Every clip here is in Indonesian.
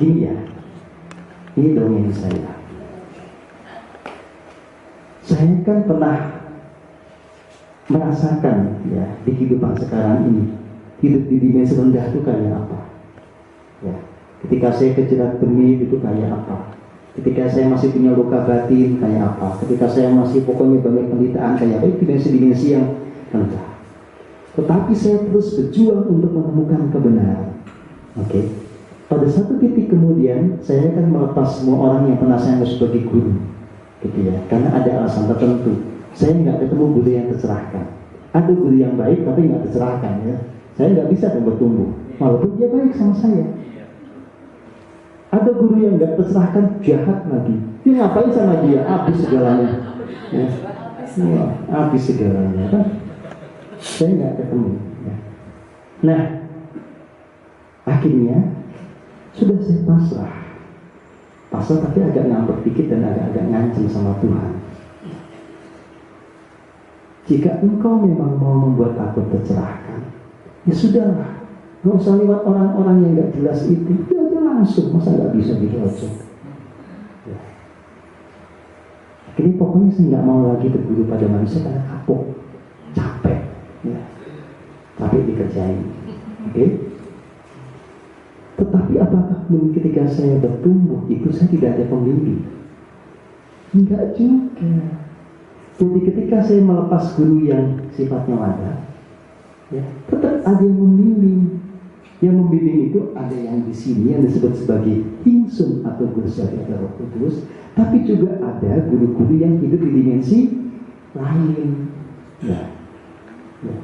Gini ya, ini dongeng saya. Saya kan pernah merasakan ya di kehidupan sekarang ini, hidup di dimensi rendah itu kayak apa? Ya, ketika saya kejerat demi itu kayak apa? Ketika saya masih punya luka batin kayak apa? Ketika saya masih pokoknya banyak penderitaan kayak apa? Itu dimensi-dimensi yang rendah. Tetapi saya terus berjuang untuk menemukan kebenaran. Oke. Pada satu titik kemudian saya akan melepas semua orang yang pernah saya anggap sebagai guru, gitu ya. Karena ada alasan tertentu. Saya nggak ketemu guru yang tercerahkan. Ada guru yang baik tapi nggak tercerahkan ya. Saya nggak bisa bertumbuh, walaupun dia baik sama saya. Ada guru yang nggak tercerahkan, jahat lagi. Dia ngapain sama dia? Habis segalanya. Ya. Ya, habis segalanya kan. Saya nggak ketemu. Ya. Nah, akhirnya sudah saya pasrah tapi agak ngambek dikit dan agak ngancem sama Tuhan. Jika engkau memang mau membuat aku tercerahkan, ya sudahlah, nggak usah lewat orang-orang yang nggak jelas itu, dia aja langsung, masa nggak bisa gitu aja. Ya. Akhirnya pokoknya saya nggak mau lagi berguru pada manusia karena kapok, capek, ya. Capek dikerjain, oke? Tetapi apakah ketika saya bertumbuh itu saya tidak ada pembimbing? Enggak juga. Jadi ketika saya melepas guru yang sifatnya wadah, ya, tetap ada yang membimbing. Yang membimbing itu ada yang di sini yang disebut sebagai hingsum atau guru sejati atau Roh Kudus, tapi juga ada guru-guru yang hidup di dimensi lain. Ya. Ya.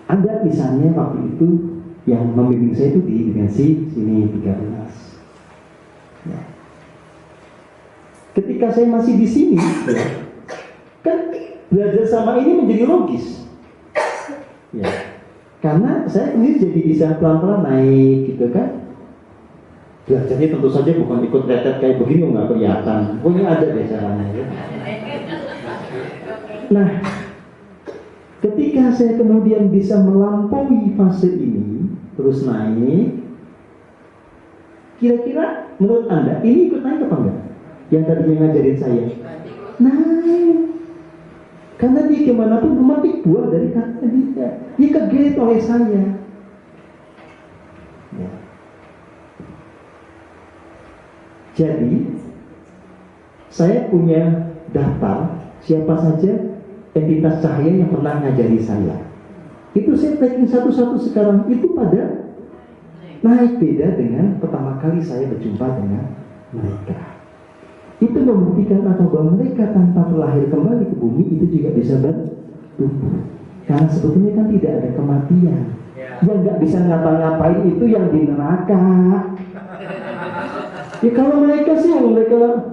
Ada misalnya waktu itu yang membimbing saya itu di dimensi sini 13. Ya. Ketika saya masih di sini, ya, kan belajar sama ini menjadi logis. Ya. Karena saya ini jadi bisa pelan-pelan naik gitu kan. Belajarnya tentu saja bukan ikut retret kayak begini nggak kelihatan. Pokoknya ada deh caranya ya. Nah, ketika saya kemudian bisa melampaui fase ini, terus naik, kira-kira menurut Anda ini ikut naik apa enggak? Yang tadinya ngajarin saya naik, karena dia gimana pun memetik buah dari kata dia kegeret oleh saya ya. Jadi saya punya daftar siapa saja entitas cahaya yang pernah ngajari saya. Itu saya tracking satu-satu sekarang. Itu pada naik, beda dengan pertama kali saya berjumpa dengan mereka. Itu membuktikan bahwa mereka tanpa terlahir kembali ke bumi itu juga bisa bertumbuh. Karena sebetulnya kan tidak ada kematian. Yang nggak bisa ngapa-ngapain itu yang di neraka. Ya kalau mereka sih, mereka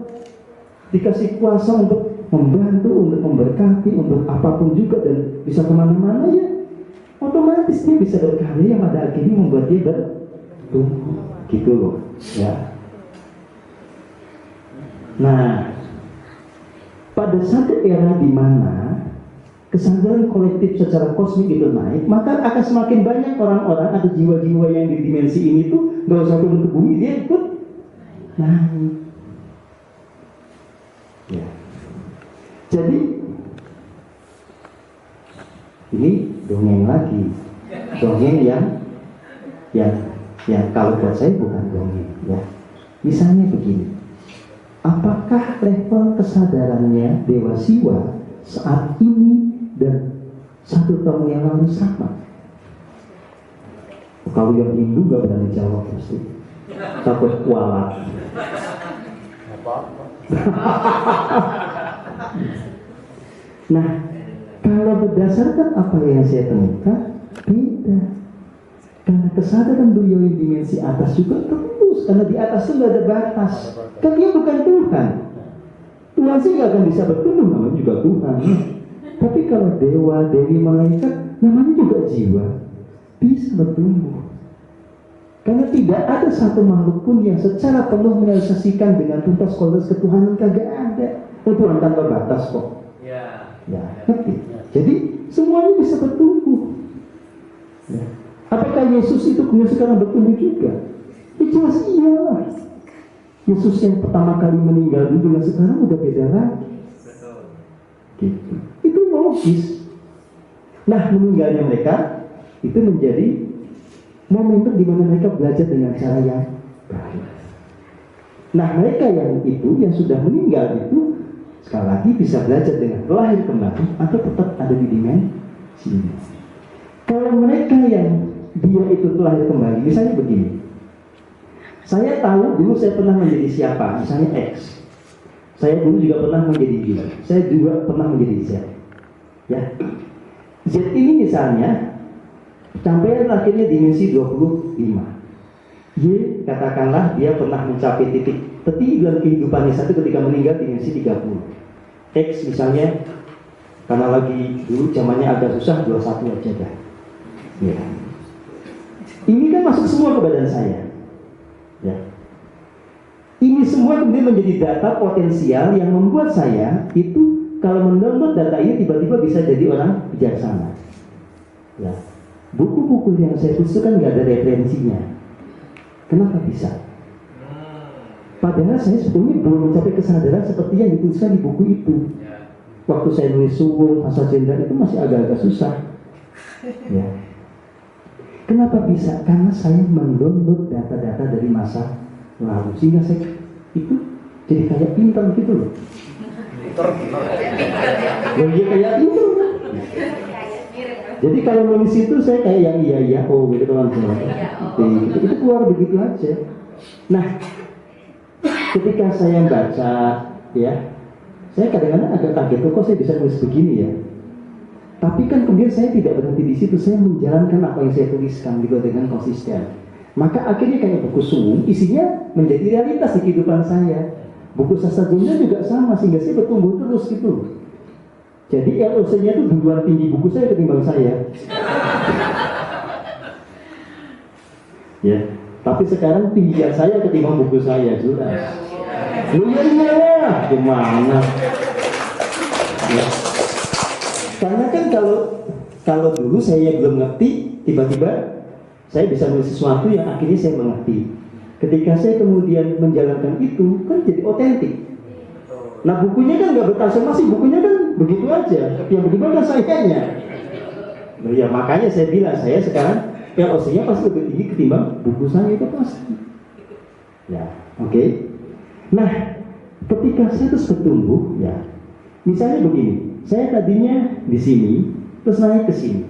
dikasih kuasa untuk membantu, untuk memberkati, untuk apapun juga dan bisa kemana-mana ya, otomatis dia bisa berkarya yang pada akhirnya membuat dia bertumbuh, gitu loh, ya. Nah, pada satu era di mana kesadaran kolektif secara kosmik itu naik, maka akan semakin banyak orang-orang atau jiwa-jiwa yang di dimensi ini tuh nggak usah turun ke bumi, dia ikut naik. Ya. Jadi ini dongeng lagi, dongeng yang kalau buat saya bukan dongeng, ya. Misalnya begini, apakah level kesadarannya Dewa Siwa saat ini dan 1 tahun yang lalu sama? Kalau yang Hindu gak berani jawab pasti, takut kualat. Nah, kalau berdasarkan apa yang saya temukan, beda. Karena kesadaran beliau di dimensi atas juga terus, karena di atas itu nggak ada batas. Kan dia bukan Tuhan. Tuhan sih nggak akan bisa bertumbuh, namanya juga Tuhan. Ya. Tapi kalau dewa, dewi, malaikat, namanya juga jiwa, bisa bertumbuh. Karena tidak ada satu makhluk pun yang secara penuh merealisasikan dengan tuntas kualitas ketuhanan, kagak ada. Tuhan tanpa batas kok. Ya, ngerti. Jadi semuanya bisa bertumbuh. Ya. Apakah Yesus itu kemudian sekarang bertumbuh juga? Ya jelas iyalah. Yesus yang pertama kali meninggal dulu dengan sekarang udah beda lagi. Gitu. Itu logis. Nah, meninggalnya mereka itu menjadi momentum di mana mereka belajar dengan cara yang baik. Nah, mereka yang sudah meninggal itu sekali lagi bisa belajar dengan lahir kembali atau tetap ada di dimensi ini. Kalau mereka yang dia itu lahir kembali, misalnya begini, saya tahu dulu saya pernah menjadi siapa, misalnya X. Saya dulu juga pernah menjadi Y. Saya juga pernah menjadi Z. Ya, Z ini misalnya sampai akhirnya dimensi 25. Y katakanlah dia pernah mencapai titik tertinggi dalam kehidupannya satu ketika meninggal dimensi 30. X misalnya karena lagi dulu zamannya agak susah 21 aja dah. Ya. Ini kan masuk semua ke badan saya. Ya. Ini semua kemudian menjadi data potensial yang membuat saya itu kalau mendownload data ini tiba-tiba bisa jadi orang bijaksana. Ya. Buku-buku yang saya tulis kan nggak ada referensinya. Kenapa bisa? Padahal saya sebetulnya belum mencapai kesadaran seperti yang dituliskan di buku itu. Waktu saya nulis suwung, fasa jendral itu masih agak-agak susah. Ya. Kenapa bisa? Karena saya mendownload data-data dari masa lalu sehingga saya itu jadi kayak pintar gitu loh. Jadi kayak pintar. Jadi kalau nulis itu saya kayak yang iya oh gitu kan itu keluar begitu aja. Nah, ketika saya baca ya, saya kadang-kadang agak kaget kok saya bisa nulis begini ya. Tapi kan kemudian saya tidak berhenti di situ, saya menjalankan apa yang saya tuliskan juga dengan konsisten. Maka akhirnya kayak buku suwung isinya menjadi realitas di kehidupan saya. Buku sastra Jogja juga sama sehingga saya bertumbuh terus gitu. Jadi LOC-nya itu duluan tinggi buku saya ketimbang saya. Ya, tapi sekarang tinggian saya ketimbang buku saya jelas. Iya, gimana? Ya. Karena kan kalau dulu saya belum ngerti, tiba-tiba saya bisa menulis sesuatu yang akhirnya saya mengerti. Ketika saya kemudian menjalankan itu, kan jadi otentik. Nah bukunya kan nggak bertransformasi, bukunya kan begitu aja. Yang berubah kan sayanya. Nah, ya makanya saya bilang saya sekarang LOC-nya pasti lebih tinggi ketimbang buku saya itu pasti. Ya, oke. Nah, ketika saya terus bertumbuh, ya, misalnya begini, saya tadinya di sini, terus naik ke sini.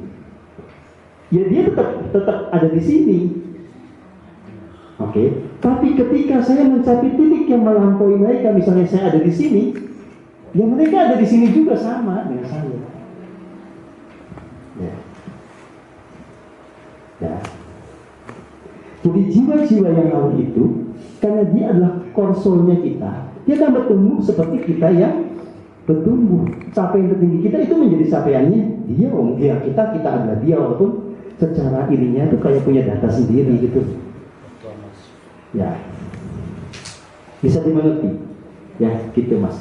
Ya dia tetap ada di sini. Oke, tapi ketika saya mencapai titik yang melampaui mereka, misalnya saya ada di sini, ya mereka ada di sini juga sama dengan saya. Ya. Ya. Jadi jiwa-jiwa yang lawan itu, karena dia adalah konsolnya kita, dia akan bertumbuh seperti kita yang bertumbuh. Capaian tertinggi kita itu menjadi capaiannya dia, dia kita adalah dia, walaupun secara ininya itu kayak punya data sendiri gitu. Ya, bisa dimengerti, ya gitu mas.